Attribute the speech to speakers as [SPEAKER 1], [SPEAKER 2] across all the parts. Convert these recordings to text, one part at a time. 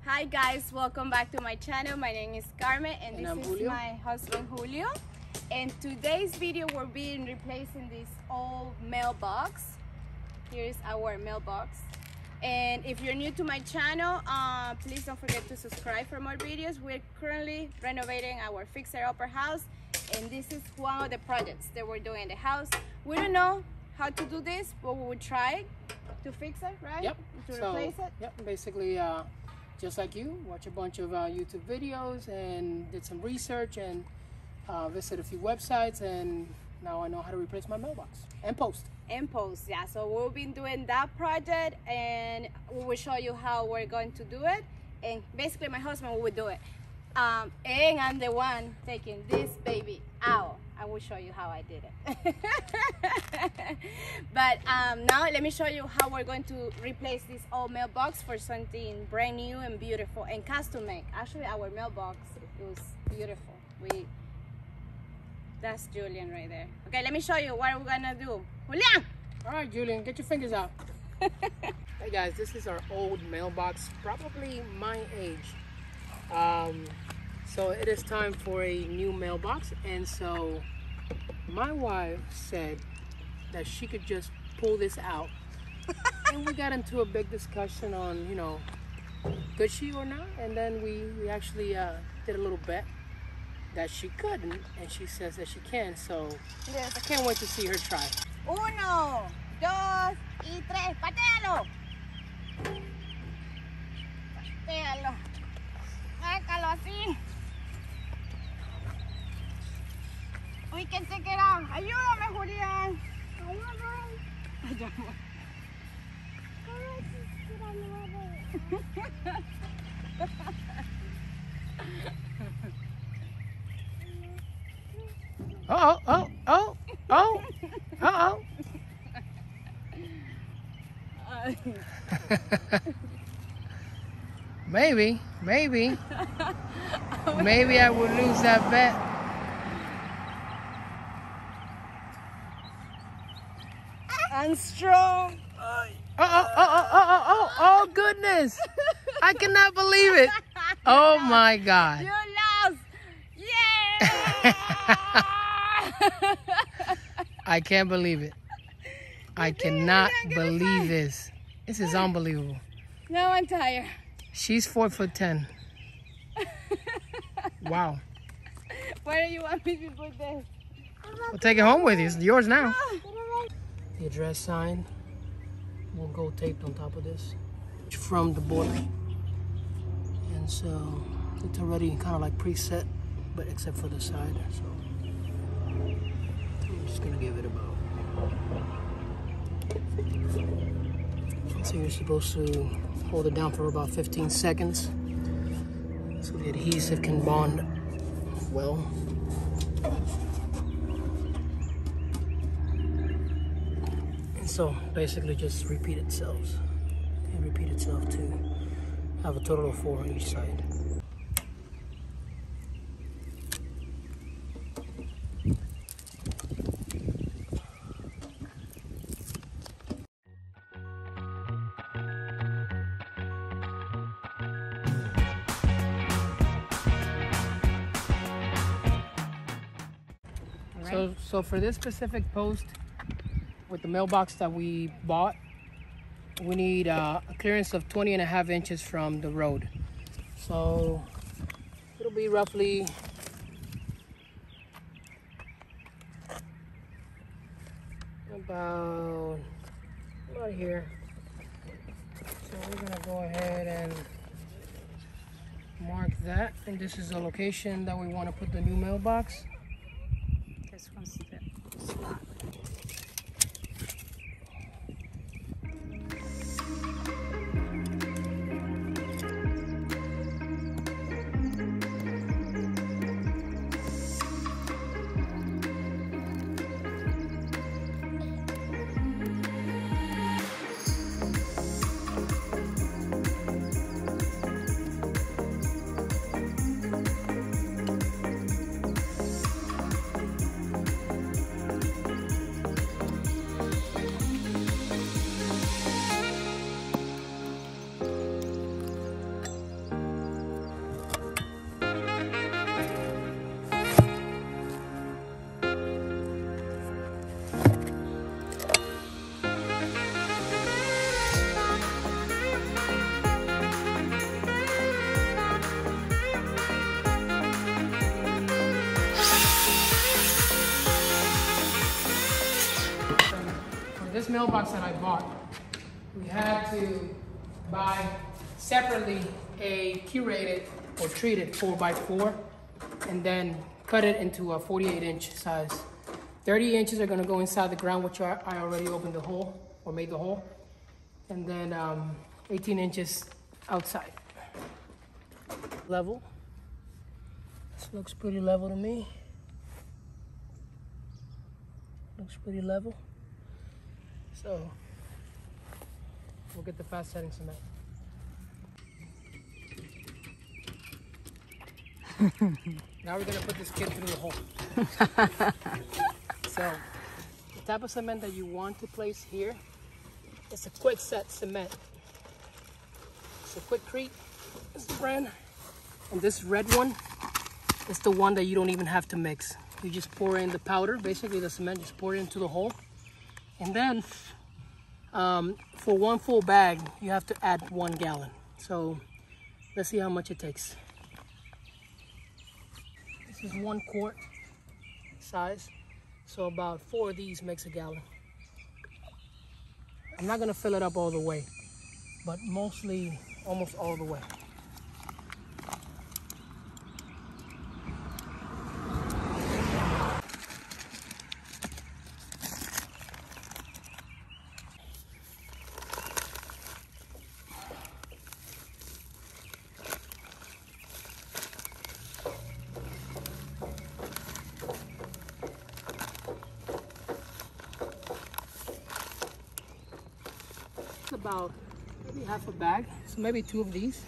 [SPEAKER 1] Hi guys, welcome back to my channel. My name is Carmen and this is
[SPEAKER 2] Julio.
[SPEAKER 1] my husband Julio. And today's video we're being replacing this old mailbox. Here's our mailbox. And if you're new to my channel, please don't forget to subscribe for more videos. We're currently renovating our fixer-upper house, and this is one of the projects that we're doing in the house. We don't know how to do this, but we will try to fix it, right?
[SPEAKER 2] Yep.
[SPEAKER 1] To replace it.
[SPEAKER 2] Yep. Basically, just like you, watch a bunch of YouTube videos and did some research and visit a few websites, and now I know how to replace my mailbox and post.
[SPEAKER 1] Yeah, so we've been doing that project and we will show you how we're going to do it, and basically my husband will do it, and I'm the one taking this baby out. I will show you how I did it. But now let me show you how we're going to replace this old mailbox for something brand new and beautiful and custom made. Actually our mailbox, it was beautiful. That's Julian right there. Okay, let me show you what we're gonna do. Julian!
[SPEAKER 2] All right, Julian, get your fingers out. Hey guys, this is our old mailbox, probably my age. So it is time for a new mailbox, and so my wife said that she could just pull this out. And we got into a big discussion on, you know, could she or not? And then we actually did a little bet that she couldn't, and she says that she can, so
[SPEAKER 1] Yes.
[SPEAKER 2] I can't wait to see her try.
[SPEAKER 1] 1, 2, y 3. ¡Patealo! Patealo. Sácalo así. Uy, ¿quién se queda? Ayúdame, Julián. Ayúdame.
[SPEAKER 2] Oh. Maybe I would lose that bet.
[SPEAKER 1] I'm strong.
[SPEAKER 2] Oh, goodness. I cannot believe it. Oh my God.
[SPEAKER 1] You lost. Yeah.
[SPEAKER 2] I can't believe it. I cannot believe this. This is unbelievable.
[SPEAKER 1] Now I'm tired.
[SPEAKER 2] She's 4'10". Wow.
[SPEAKER 1] Where do you want me to put this?
[SPEAKER 2] We'll take it home with you. It's yours now. The address sign will go taped on top of this from the border. And so it's already kind of like preset, but except for the side. So I'm just gonna give it about. So you're supposed to hold it down for about 15 seconds so the adhesive can bond well. And so basically just repeat itself. And repeat itself to have a total of 4 on each side. So for this specific post with the mailbox that we bought, we need a clearance of 20.5 inches from the road. So it'll be roughly about here. So we're gonna go ahead and mark that, and this is the location that we want to put the new mailbox.
[SPEAKER 1] This one's the spot.
[SPEAKER 2] mailbox that I bought, we had to buy separately a curated or treated 4x4 and then cut it into a 48-inch size. 30 inches are gonna go inside the ground, which I already opened the hole or made the hole. And then 18 inches outside. Level. This looks pretty level to me. Looks pretty level. So we'll get the fast setting cement. Now we're gonna put this kid through the hole. So the type of cement that you want to place here, it's a quick set cement. It's a Quikrete, it's the brand. And this red one is the one that you don't even have to mix. You just pour in the powder, basically the cement, just pour it into the hole. And then for one full bag, you have to add 1 gallon. So let's see how much it takes. This is 1 quart size. So about 4 of these makes a gallon. I'm not gonna fill it up all the way, but mostly, almost all the way. About maybe half a bag, so maybe 2 of these.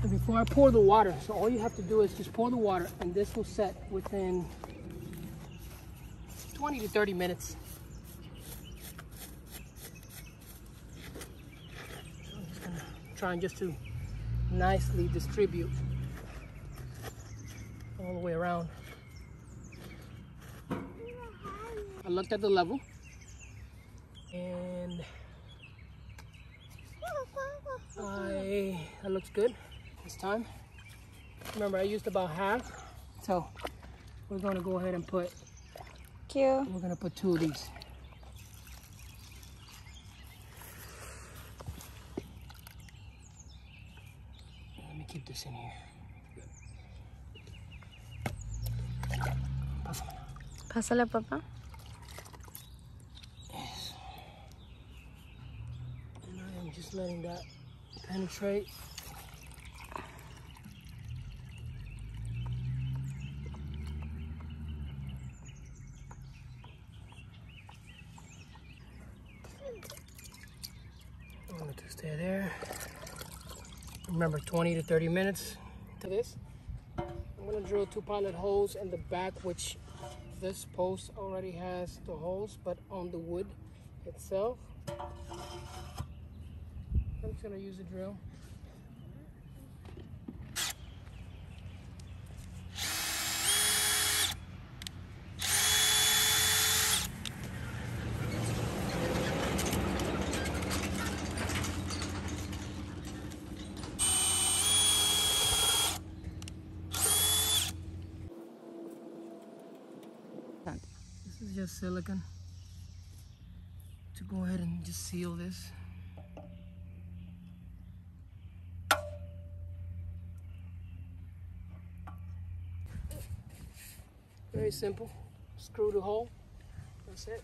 [SPEAKER 2] And before I pour the water, so all you have to do is just pour the water, and this will set within 20 to 30 minutes. So I'm just gonna try and just to nicely distribute all the way around. I looked at the level, and that looks good this time. Remember, I used about half, so we're going to go ahead and put.
[SPEAKER 1] Cute.
[SPEAKER 2] We're going to put 2 of these. Let me keep this in here.
[SPEAKER 1] Pásale, papá.
[SPEAKER 2] Yes. And I am just letting that penetrate. I'm going to stay there. Remember, 20 to 30 minutes to this. I'm going to drill 2 pilot holes in the back, which this post already has the holes, but on the wood itself, I'm just going to use a drill. This is just silicone to go ahead and just seal this. Very simple. Screw the hole. That's it.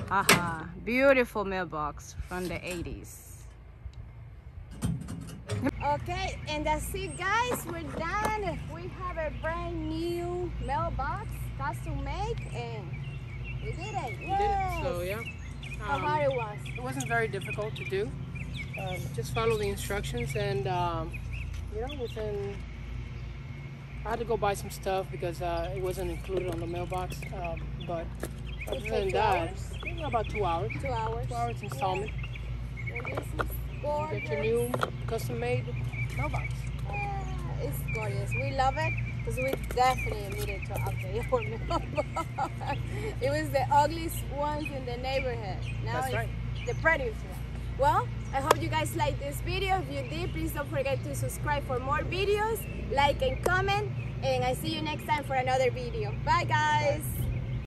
[SPEAKER 1] Haha, beautiful mailbox from the 80s. Okay, and that's it, guys. We're done. We have a brand new mailbox, custom made, and we did it.
[SPEAKER 2] We did it. So yeah.
[SPEAKER 1] How hard it was?
[SPEAKER 2] It wasn't very difficult to do. Just follow the instructions, and you know, within I had to go buy some stuff because it wasn't included on the mailbox. But other than that, about 2 hours.
[SPEAKER 1] 2 hours.
[SPEAKER 2] 2 hours installment.
[SPEAKER 1] Yeah. And this is gorgeous.
[SPEAKER 2] Get your new custom-made mailbox.
[SPEAKER 1] Yeah, it's gorgeous. We love it because we definitely needed to update our mailbox. It was the ugliest ones in the neighborhood. Now
[SPEAKER 2] That's
[SPEAKER 1] it's
[SPEAKER 2] right.
[SPEAKER 1] the prettiest one. Well, I hope you guys liked this video. If you did, please don't forget to subscribe for more videos, like and comment, and I see you next time for another video. Bye guys.